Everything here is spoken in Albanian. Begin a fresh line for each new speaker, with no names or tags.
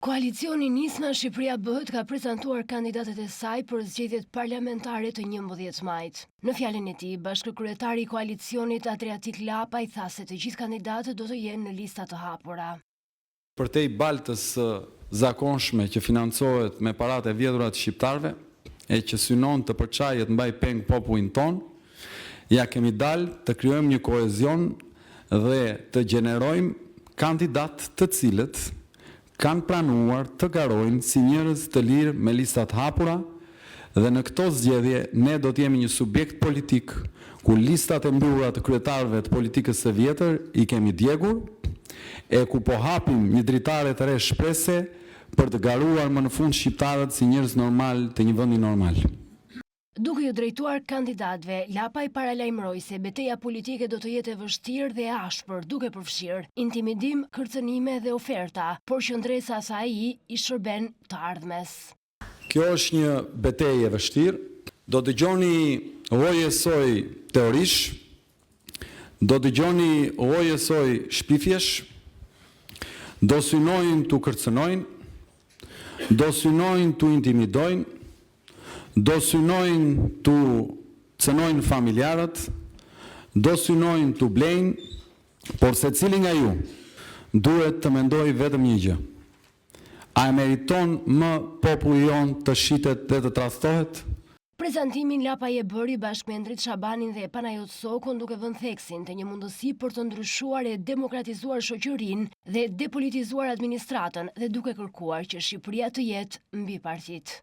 Koalicioni Nisma Shqipëria Bëhet ka prezantuar kandidatët e saj për zgjedhjet parlamentare të 11 majit. Në fjalën e tij, bashkëkryetari i koalicionit Adriatik Lapaj tha se të gjithë kandidatët do të jenë në lista të hapura.
Përtej baltës zakonshme që financohet me paratë e vjedhura të shqiptarëve e që synon të përçajet mbaj peng popullin ton, ja kemi dalë të krijojmë një kohezion dhe të gjenerojmë kandidatë të cilët kanë planuar të garojnë si njerëz të lirë me listat hapura dhe në këto zgjedhje ne do të jemi një subjekt politik ku listat e mbyllura të kryetarëve të politikës së vjetër i kemi djegur e ku po hapim një dritare të re shprese për të garuar më në fund shqiptarët si njerëz normal të një vendi normal.
Duke ju drejtuar kandidatëve, Lapaj paralajmëroi se betejë politike do të jetë e vështirë dhe e ashpër, duke përfshirë intimidim, kërcënime dhe oferta, por qëndresa e saj i shërben të ardhmes.
Kjo është një betejë e vështirë. Do dëgjoni llojesoj teorish, do dëgjoni llojesoj shpifjesh, do synojnë të kërcënojnë, do synojnë të intimidojnë, do synojnë të cënojnë familjarët, do synojnë të blejnë, por se cili nga ju duhet të mendoj vetëm një gjë. A e meriton më populli jonë të shitet dhe të tradhtohet?
Prezantimin Lapaj e bëri bashkë me Endrit Shabanin dhe Panajot Sokon duke vënë theksin të një mundësi për të ndryshuar e demokratizuar shoqërinë dhe depolitizuar administratën dhe duke kërkuar që Shqipëria të jetë mbi partitë.